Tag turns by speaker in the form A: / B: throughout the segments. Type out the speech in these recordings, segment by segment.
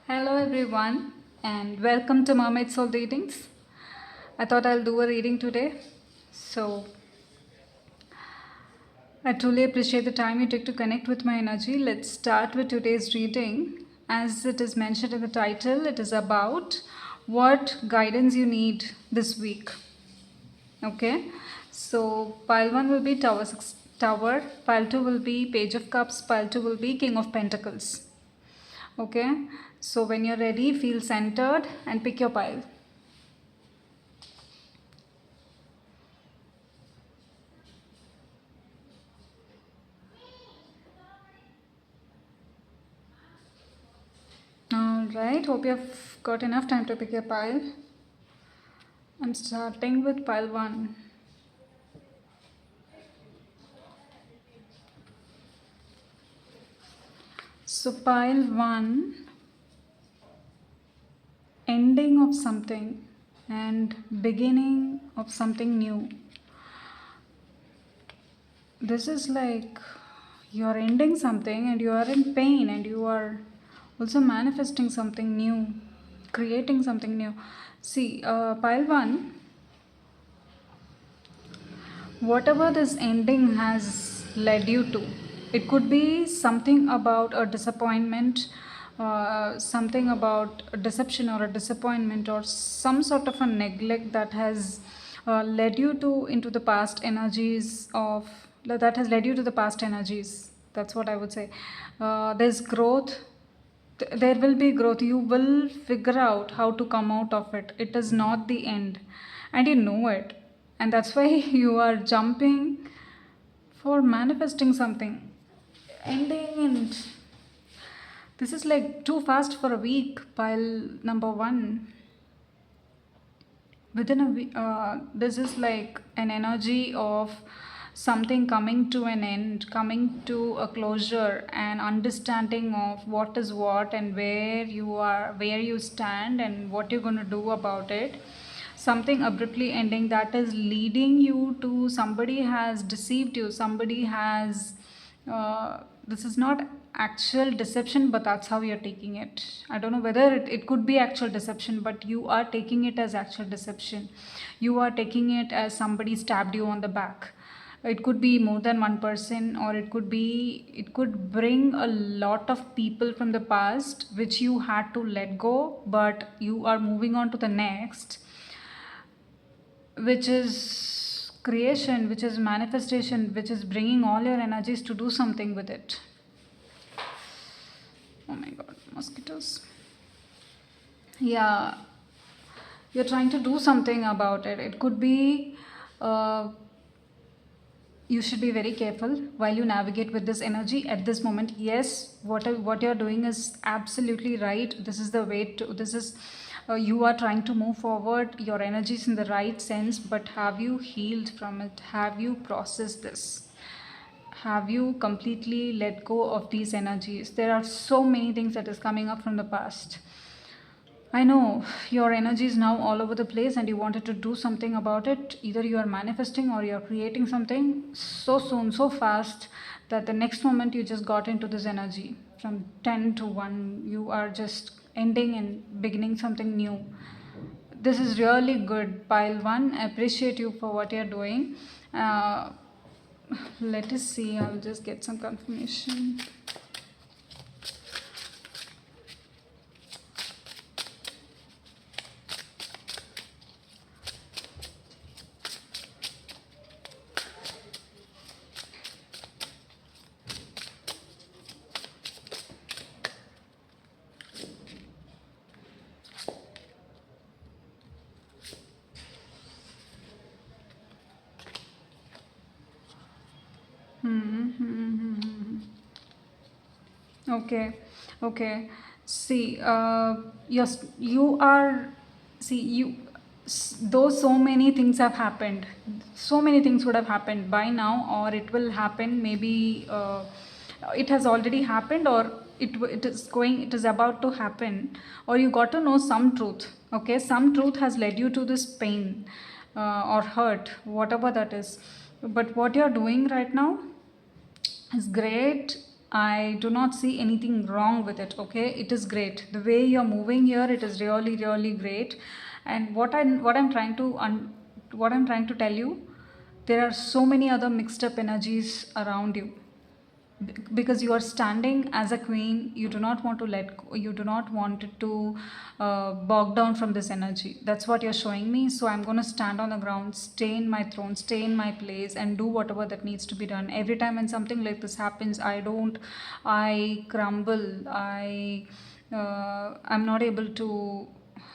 A: Hello everyone and welcome to Mermaid Soul Readings. I thought I'll do a reading today. So I truly appreciate the time you took to connect with my energy. Let's start with today's reading. As it is mentioned in the title, it is about what guidance you need this week. Okay. So pile 1 will be Tower, pile 2 will be Page of Cups, pile 2 will be King of Pentacles. Okay, so when you're ready, feel centered and pick your pile. Alright, hope you've got enough time to pick your pile. I'm starting with pile 1. So, pile 1, ending of something and beginning of something new. This is like you're ending something and you are in pain and you are also manifesting something new, creating something new. See, pile 1, whatever this ending has led you to, it could be something about a disappointment, something about a deception or a disappointment or some sort of a neglect that has led you to into the past energies of that has led you to the past energies. That's what I would say. There's growth. There will be growth. You will figure out how to come out of it. It is not the end, and you know it, and that's why you are jumping for manifesting something ending. And this is like too fast for a week. Pile number 1, within a week, this is like an energy of something coming to an end, coming to a closure, and understanding of what is what and where you are, where you stand and what you're going to do about it. Something abruptly ending that is leading you to somebody has deceived you, somebody has this is not actual deception, but that's how you're taking it. I don't know whether it could be actual deception, but you are taking it as actual deception. You are taking it as somebody stabbed you on the back. It could be more than one person, or it could bring a lot of people from the past which you had to let go, but you are moving on to the next, which is creation, which is manifestation, which is bringing all your energies to do something with it. Oh my god, mosquitoes. Yeah, you're trying to do something about it. It could be uh, you should be very careful while you navigate with this energy at this moment. Yes, what you're doing is absolutely right. This is the way to, this is you are trying to move forward, your energy is in the right sense, but have you healed from it? Have you processed this? Have you completely let go of these energies? There are so many things that is coming up from the past. I know your energy is now all over the place and you wanted to do something about it. Either you are manifesting or you are creating something so soon, so fast, that the next moment you just got into this energy. From 10 to 1, you are just ending and beginning something new. This is really good, pile 1. I appreciate you for what you're doing. Uh, let us see, I'll just get some confirmation. Okay, okay. See, yes, you are. See, though so many things have happened, so many things would have happened by now, or it will happen. Maybe it has already happened, or it is going. It is about to happen, or you got to know some truth. Okay, some truth has led you to this pain or hurt, whatever that is. But what you're doing right now is great. I do not see anything wrong with it. Okay, it is great. The way you're moving here, it is really, really great. And what I'm trying to tell you, there are so many other mixed up energies around you, because you are standing as a queen. You do not want to you do not want it to bog down from this energy. That's what you're showing me. So I'm going to stand on the ground, stay in my throne, stay in my place, and do whatever that needs to be done. Every time when something like this happens, I crumble. I'm not able to.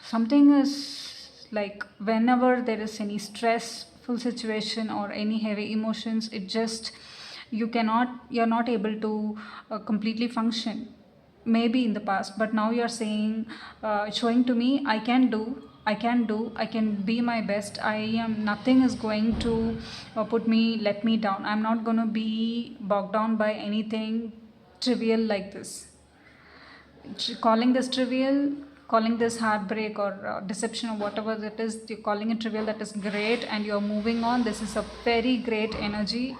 A: Something is like, whenever there is any stressful situation or any heavy emotions, it just, you're not able to completely function. Maybe in the past, but now you're saying, showing to me, I can be my best. I am, nothing is going to let me down. I'm not going to be bogged down by anything trivial like this. Calling this trivial, calling this heartbreak or deception or whatever it is, you're calling it trivial, that is great, and you're moving on. This is a very great energy.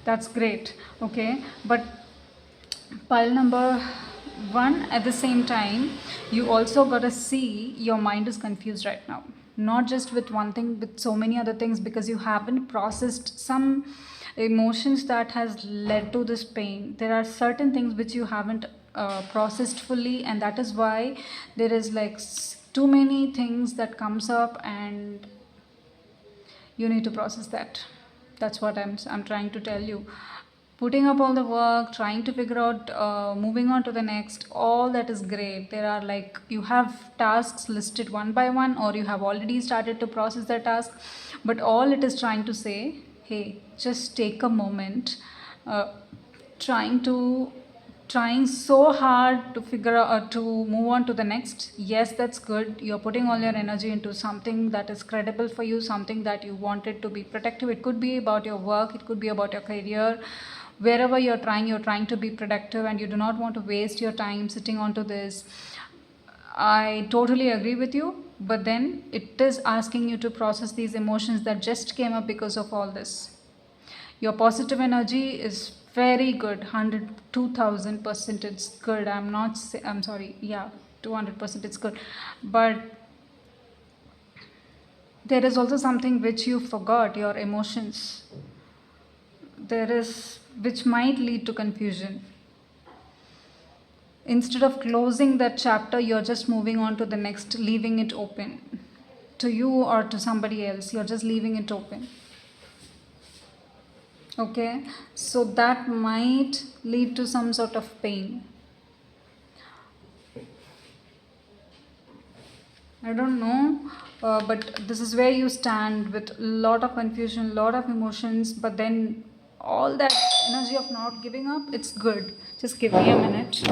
A: That's great. Okay, but pile number one, at the same time, you also got to see your mind is confused right now. Not just with one thing, with so many other things, because you haven't processed some emotions that has led to this pain. There are certain things which you haven't processed fully, and that is why there is like too many things that comes up, and you need to process that. That's what I'm trying to tell you. Putting up all the work, trying to figure out, moving on to the next, all that is great. There are like, you have tasks listed one by one, or you have already started to process the task, but all it is trying to say, hey, just take a moment. uh, trying to Trying so hard to figure out, to move on to the next. Yes, that's good. You're putting all your energy into something that is credible for you, something that you wanted to be protective. It could be about your work, it could be about your career. Wherever you're trying to be productive, and you do not want to waste your time sitting onto this. I totally agree with you, but then it is asking you to process these emotions that just came up because of all this. Your positive energy is very good, 100, 2000% it's good. I'm sorry, yeah, 200% it's good. But there is also something which you forgot, your emotions. There is, which might lead to confusion. Instead of closing that chapter, you're just moving on to the next, leaving it open to you or to somebody else. You're just leaving it open. Okay, so that might lead to some sort of pain. I don't know, but this is where you stand with a lot of confusion, lot of emotions, but then all that energy of not giving up, it's good. Just give me a minute.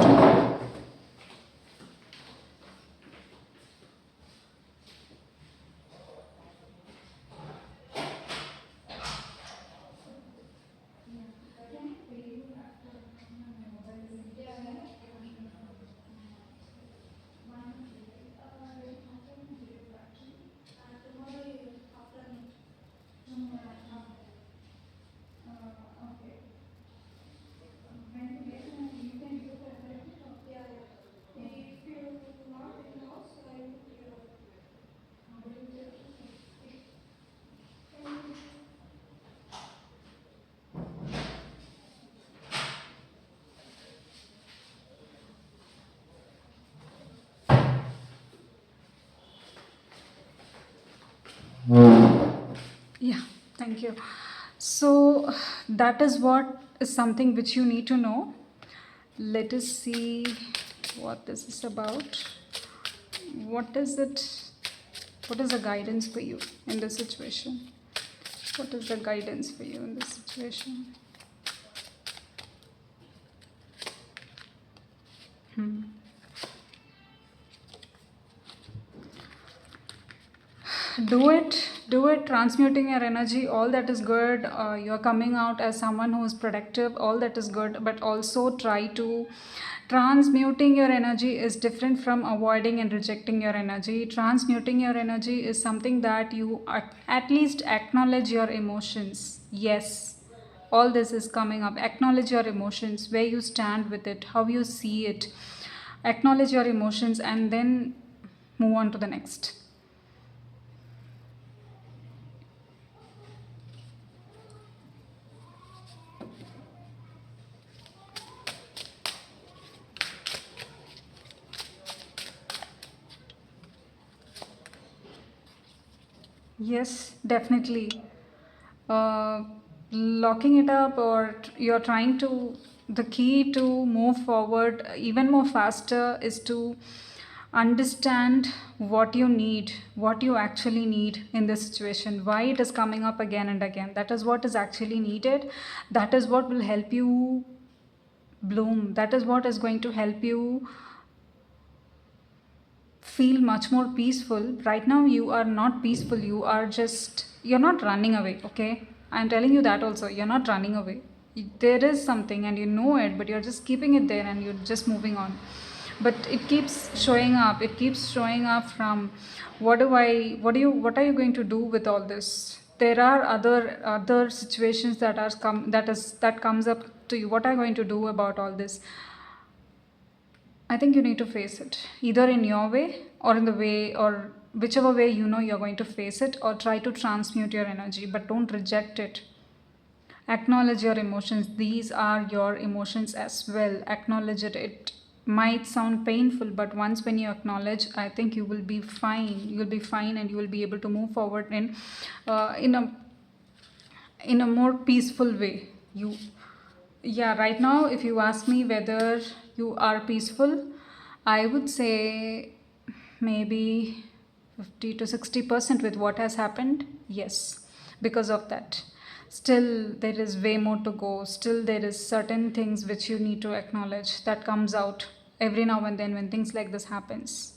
A: Yeah, thank you. So, that is what is something which you need to know. Let us see what this is about. What is it? What is the guidance for you in this situation? What is the guidance for you in this situation? Do it, transmuting your energy, all that is good. You're coming out as someone who is productive, all that is good, but also try to, transmuting your energy is different from avoiding and rejecting your energy. Transmuting your energy is something that you at least acknowledge your emotions. Yes, All this is coming up. Acknowledge your emotions, where you stand with it, how you see it. Acknowledge your emotions and then move on to the next. Yes, definitely. uh, Locking it up, or you're trying to, the key to move forward even more faster is to understand what you need, what you actually need in this situation, why it is coming up again and again. That is what is actually needed. That is what will help you bloom. That is what is going to help you feel much more peaceful. Right now you are not peaceful, you are just, you're not running away, okay? I'm telling you that also, you're not running away. There is something and you know it, but you're just keeping it there and you're just moving on. But it keeps showing up, it keeps showing up from, what are you going to do with all this? There are other situations that are come that comes up to you. What are you going to do about all this? I think you need to face it, either in your way or in the way, or whichever way you know you're going to face it, or try to transmute your energy, but don't reject it. Acknowledge your emotions. These are your emotions as well. Acknowledge it. It might sound painful, but once when you acknowledge, I think you will be fine. You will be fine, and you will be able to move forward in a more peaceful way. You Yeah, right now if you ask me whether you are peaceful, I would say maybe 50 to 60% with what has happened. Yes, because of that. Still there is way more to go. Still there is certain things which you need to acknowledge that comes out every now and then when things like this happens.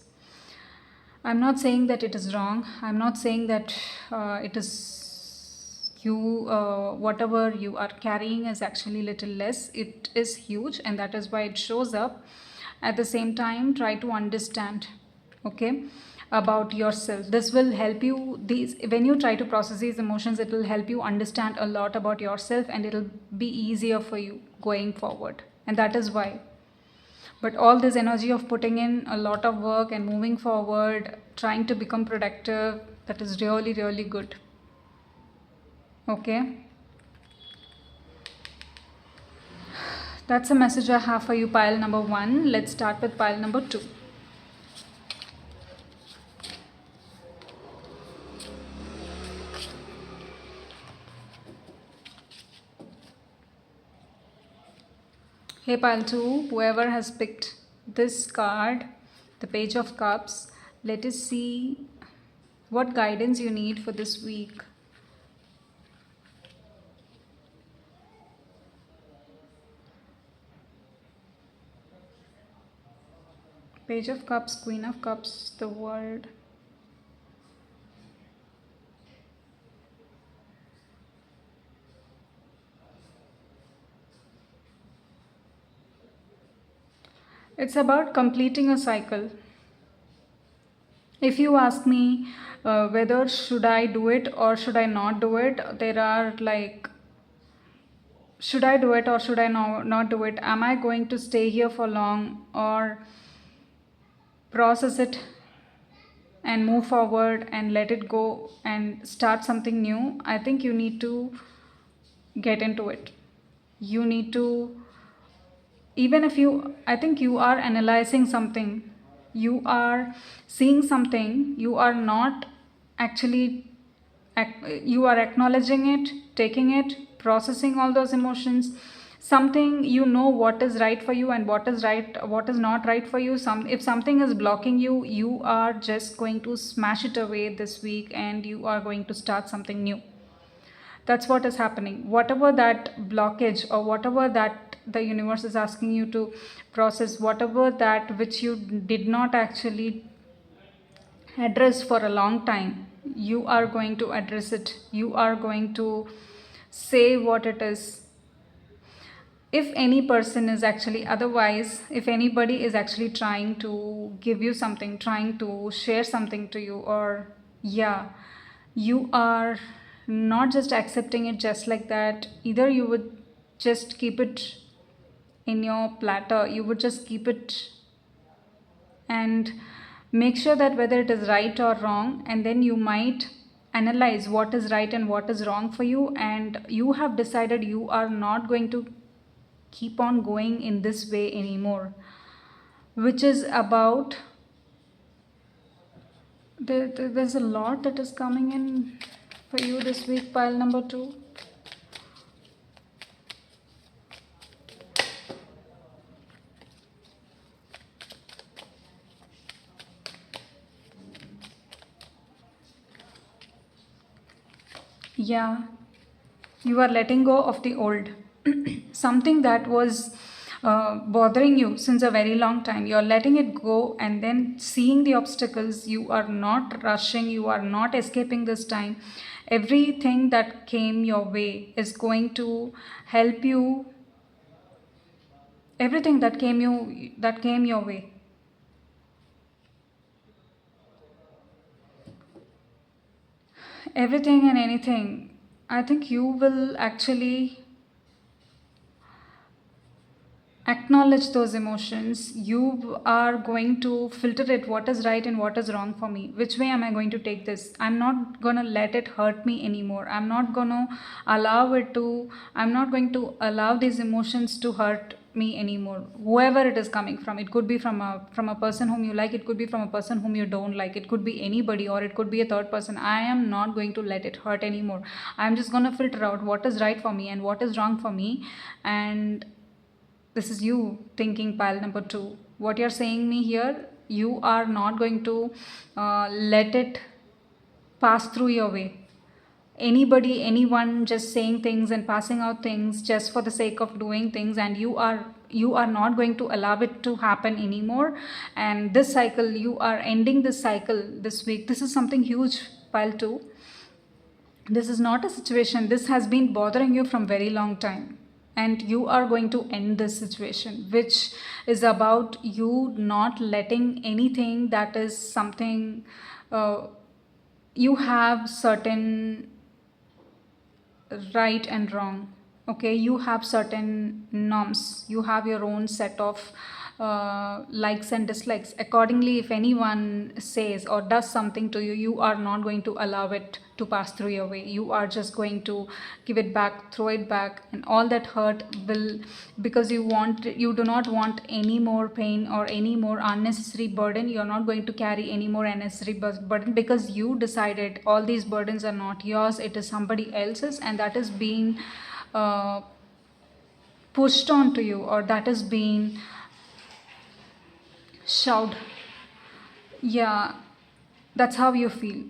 A: I'm not saying that it is wrong. I'm not saying that it is whatever you are carrying is actually little less. It is huge, and that is why it shows up. At the same time, try to understand, okay, about yourself. This will help you. These When you try to process these emotions, it will help you understand a lot about yourself, and it'll be easier for you going forward. And that is why, but all this energy of putting in a lot of work and moving forward, trying to become productive, that is really, really good. Okay. That's a message I have for you, pile number one. Let's start with pile number two. Hey, pile two, whoever has picked this card, the Page of Cups, let us see what guidance you need for this week. Page of Cups, Queen of Cups, the World. It's about completing a cycle. If you ask me whether should I do it or should I not do it, there are like, should I do it or should I not do it? Am I going to stay here for long, or process it and move forward and let it go and start something new? I think you need to get into it. You need to, even if you, I think you are analyzing something, you are seeing something, you are not actually you are acknowledging it, taking it, processing all those emotions. Something, you know what is right for you and what is right, what is not right for you. Some, if something is blocking you, you are just going to smash it away this week and you are going to start something new. That's what is happening. Whatever that blockage or whatever that the universe is asking you to process, whatever that which you did not actually address for a long time, you are going to address it. You are going to say what it is. If any person is actually, otherwise, if anybody is actually trying to give you something, trying to share something to you, or yeah, you are not just accepting it just like that. Either you would just keep it in your platter, you would just keep it and make sure that whether it is right or wrong, and then you might analyze what is right and what is wrong for you, and you have decided you are not going to keep on going in this way anymore, which is about there's a lot that is coming in for you this week, pile number 2. Yeah, you are letting go of the old. Something that was bothering you since a very long time, you're letting it go, and then seeing the obstacles. You are not rushing, you are not escaping this time. Everything that came your way is going to help you. Everything that came your way, everything and anything, I think you will actually acknowledge those emotions. You are going to filter it, what is right and what is wrong for me, which way am I going to take this. I'm not going to let it hurt me anymore. I'm not going to allow these emotions to hurt me anymore, whoever it is coming from. It could be from a person whom you like, it could be from a person whom you don't like, it could be anybody, or it could be a third person. I am not going to let it hurt anymore. I'm just going to filter out what is right for me and what is wrong for me. And this is you thinking, pile number 2. What you're saying me here, you are not going to let it pass through your way. Anybody, anyone just saying things and passing out things just for the sake of doing things, and you are not going to allow it to happen anymore. And this cycle, you are ending this cycle this week. This is something huge, pile 2. This is not a situation, this has been bothering you from very long time, and you are going to end this situation, which is about you not letting anything that is something you have certain right and wrong. Okay, you have certain norms, you have your own set of likes and dislikes. Accordingly, if anyone says or does something to you, you are not going to allow it to pass through your way. You are just going to give it back, throw it back, and all that hurt will, because you do not want any more pain or any more unnecessary burden. You're not going to carry any more unnecessary burden, because you decided all these burdens are not yours, it is somebody else's, and that is being uh, pushed onto you, or that is being shout. Yeah, that's how you feel.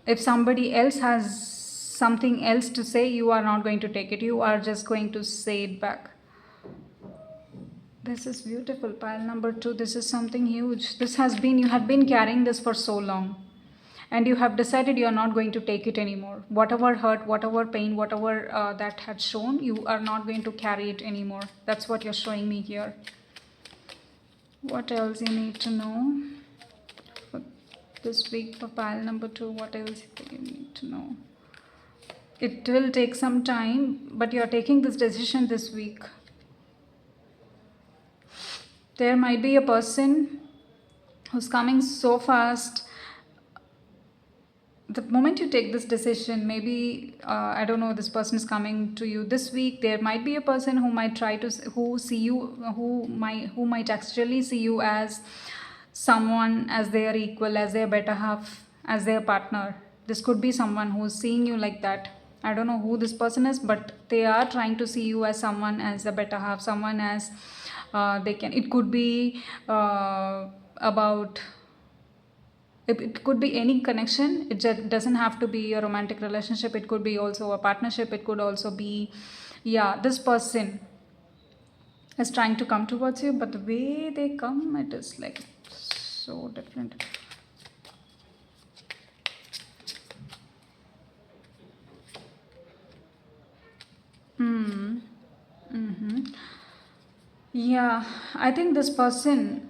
A: If somebody else has something else to say, you are not going to take it, you are just going to say it back. This is beautiful, pile number 2. This is something huge. You have been carrying this for so long, and you have decided you are not going to take it anymore. Whatever hurt, whatever pain, whatever that had shown, you are not going to carry it anymore. That's what you're showing me here. What else you need to know for this week for pile number 2? What else do you need to know? It will take some time, but you are taking this decision this week. There might be a person who's coming so fast. The moment you take this decision, maybe I don't know, this person is coming to you this week. There might be a person who might who might actually see you as someone, as their equal, as their better half, as their partner. This could be someone who's seeing you like that. I don't know who this person is, but they are trying to see you as someone, as a better half, someone as they can. It could be about, it could be any connection. It just doesn't have to be a romantic relationship. It could be also a partnership. It could also be, yeah, this person is trying to come towards you, but the way they come, it is like so different. Yeah, I think this person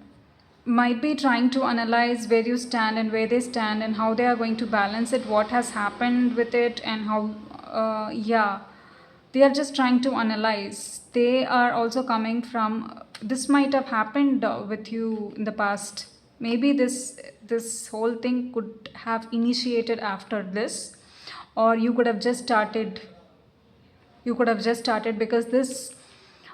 A: might be trying to analyze where you stand and where they stand, and how they are going to balance it, what has happened with it, and how yeah, they are just trying to analyze. They are also coming from, this might have happened with you in the past. Maybe this whole thing could have initiated after this, or you could have just started, because this,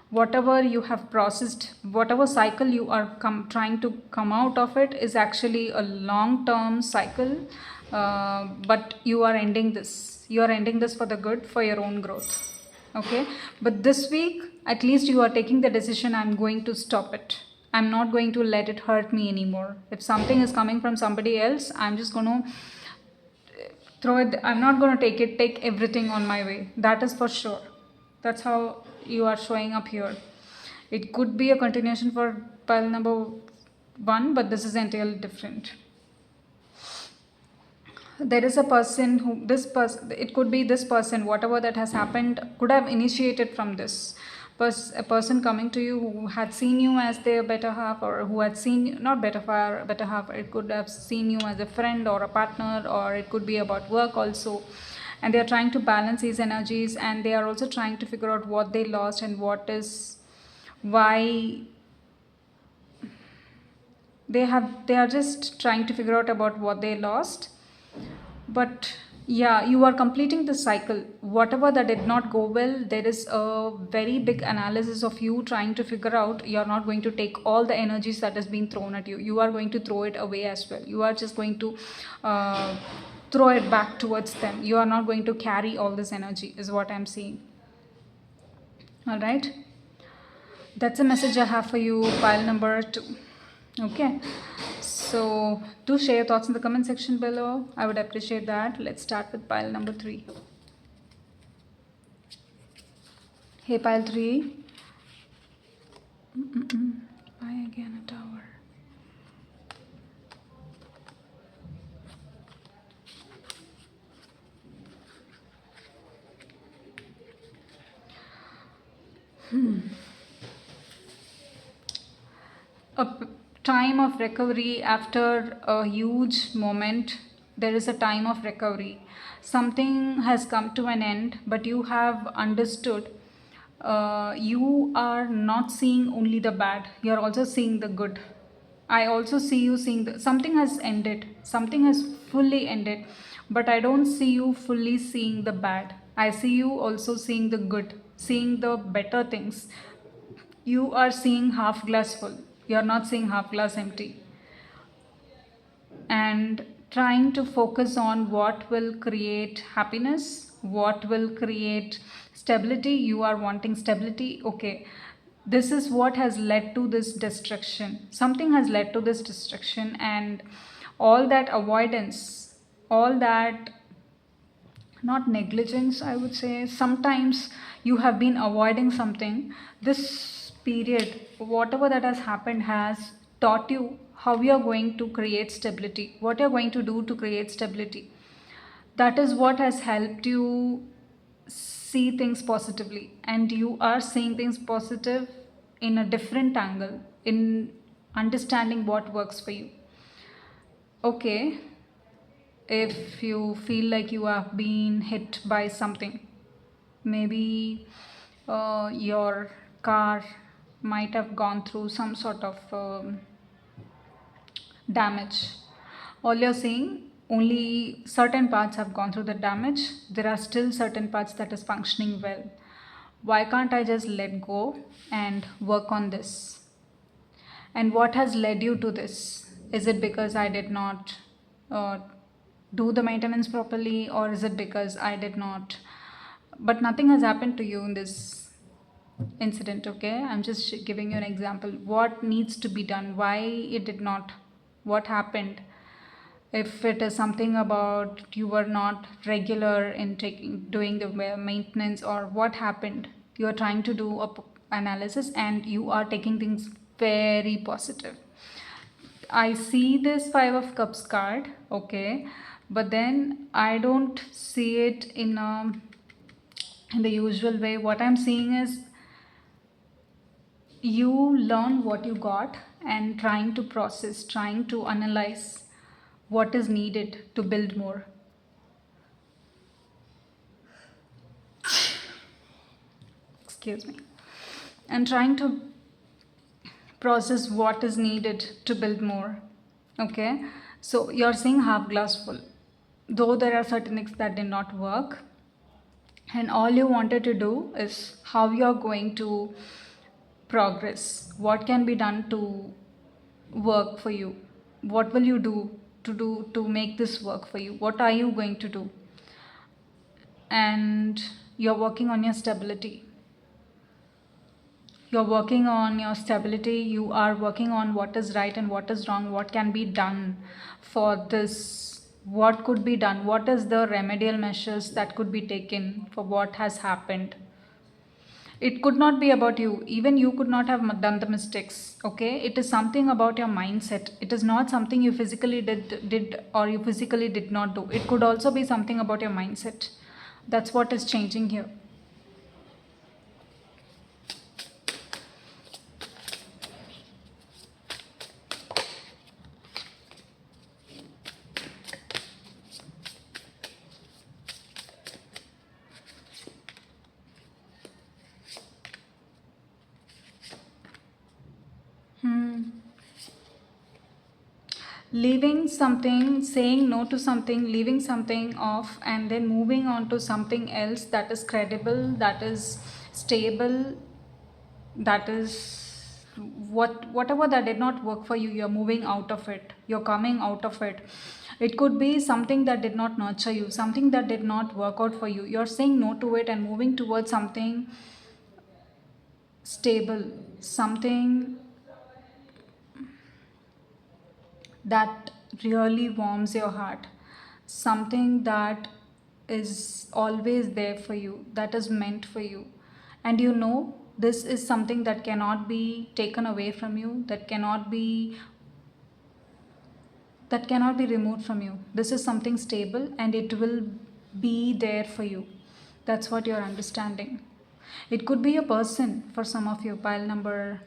A: whatever you have processed, whatever cycle you are trying to come out of it, is actually a long term cycle. But you are ending this for the good, for your own growth. Okay, but this week at least you are taking the decision, I'm going to stop it, I'm not going to let it hurt me anymore. If something is coming from somebody else, I'm just going to throw it, I'm not going to take everything on my way, that is for sure. That's how you are showing up here. It could be a continuation for pile number 1, but this is entirely different. There is a person who, this person, it could be this person, whatever that has happened could have initiated from this a person coming to you who had seen you as their better half, or who had seen, not better half, it could have seen you as a friend or a partner, or it could be about work also. And they are trying to balance these energies, and they are also trying to figure out what they lost, and what is, why they are just trying to figure out about what they lost. But yeah, you are completing the cycle. Whatever that did not go well, there is a very big analysis of you trying to figure out. You're not going to take all the energies that has been thrown at you, you are going to throw it away as well. You are just going to uh, throw it back towards them. You are not going to carry all this energy, is what I'm seeing. All right, that's a message I have for you, pile number 2. Okay, so do share your thoughts in the comment section below, I would appreciate that. Let's start with pile number 3. Hey, pile 3. Why again a tower? Time of recovery after a huge moment. There is a time of recovery. Something has come to an end, but you have understood. You are not seeing only the bad, you are also seeing the good. I also see you seeing something has ended, something has fully ended, but I don't see you fully seeing the bad. I see you also seeing the good, seeing the better things. You are seeing half glass full, you are not seeing half glass empty, and trying to focus on what will create happiness, what will create stability. You are wanting stability. Okay, this is what has led to this destruction. Something has led to this destruction, and all that avoidance, all that, not negligence, I would say, sometimes you have been avoiding something. This period, whatever that has happened, has taught you how you are going to create stability, what you're going to do to create stability. That is what has helped you see things positively, and you are seeing things positive in a different angle, in understanding what works for you. Okay, if you feel like you have been hit by something, maybe your car might have gone through some sort of damage. All you're seeing, only certain parts have gone through the damage, there are still certain parts that is functioning well. Why can't I just let go and work on this? And what has led you to this? Is it because I did not uh, do the maintenance properly, or is it because I did not? But nothing has happened to you in this incident, okay? I'm just giving you an example. What needs to be done? Why it did not? What happened? If it is something about you were not regular in doing the maintenance, or what happened, you are trying to do a analysis, and you are taking things very positive. I see this 5 of cups card, okay, but then I don't see it in the usual way. What I'm seeing is you learn what you got, and trying to process, trying to analyze what is needed to build more. excuse me, and trying to process what is needed to build more. Okay, so you're seeing half glass full, though there are certain things that did not work, and all you wanted to do is how you're going to progress, what can be done to work for you, what will you do to make this work for you, what are you going to do, and you're working on your stability. You're working on your stability, you are working on what is right and what is wrong, what can be done for this, what could be done, what is the remedial measures that could be taken for what has happened. It could not be about you, even you could not have done the mistakes. Okay, it is something about your mindset, it is not something you physically did or you physically did not do. It could also be something about your mindset. That's what is changing here. Leaving something, saying no to something, leaving something off, and then moving on to something else that is credible, that is stable, that is whatever that did not work for you, you're moving out of it, you're coming out of it. It could be something that did not nurture you, something that did not work out for you. You're saying no to it and moving towards something stable, something that really warms your heart, something that is always there for you, that is meant for you. And you know, this is something that cannot be taken away from you, that cannot be removed from you. This is something stable and it will be there for you. That's what you're understanding. It could be a person for some of you. Pile number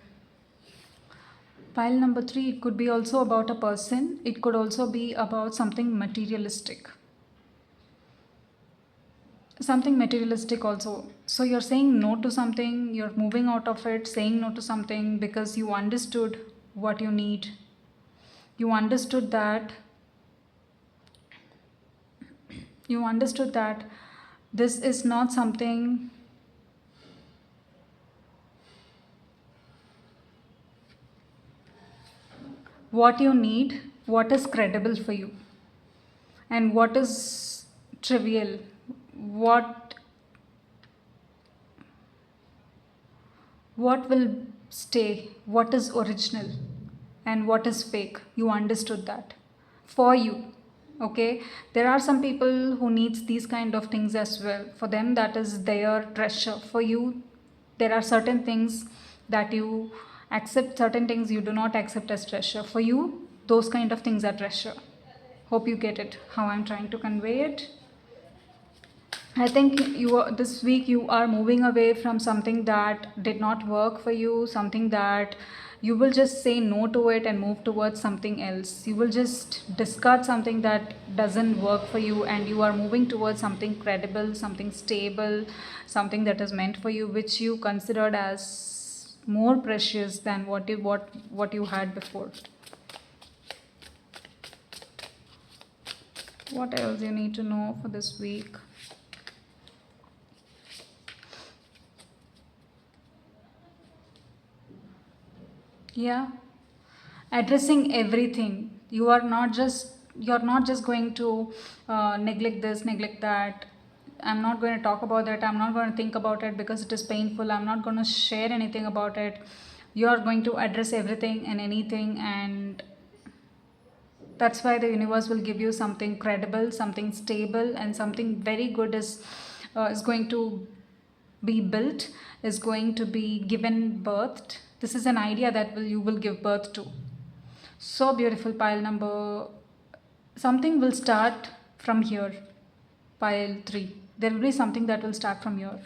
A: 3, it could be also about a person. It could also be about something materialistic. Something materialistic also. So you're saying no to something, you're moving out of it, saying no to something because you understood what you need. You understood that this is not something what you need, what is credible for you, and what is trivial, what what will stay, what is original, and what is fake. You understood that for you. Okay, there are some people who needs these kind of things as well. For them, that is their treasure. For you, there are certain things that you accept, certain things you do not accept as treasure. For you, those kind of things are treasure. Hope you get it, how I'm trying to convey it. I think this week you are moving away from something that did not work for you, something that you will just say no to it and move towards something else. You will just discard something that doesn't work for you and you are moving towards something credible, something stable, something that is meant for you, which you considered as more precious than what you had before. What else you need to know for this week? Yeah, addressing everything. You're not just going to neglect this, neglect that. I'm not going to talk about that. I'm not going to think about it because it is painful. I'm not going to share anything about it. You're going to address everything and anything, and that's why the universe will give you something credible, something stable, and something very good is going to be built, is going to be given birth. This is an idea that you will give birth to. So beautiful, pile number. Something will start from here. Pile 3. There will be something that will start from here.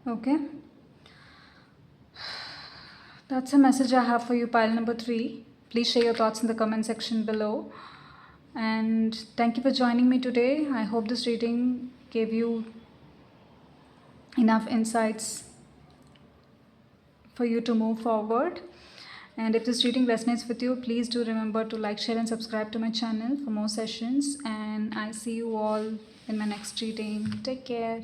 A: Okay. That's a message I have for you, pile number 3. Please share your thoughts in the comment section below. And thank you for joining me today. I hope this reading gave you enough insights for you to move forward. And if this reading resonates with you, please do remember to like, share, and subscribe to my channel for more sessions. And I see you all in my next reading. Take care.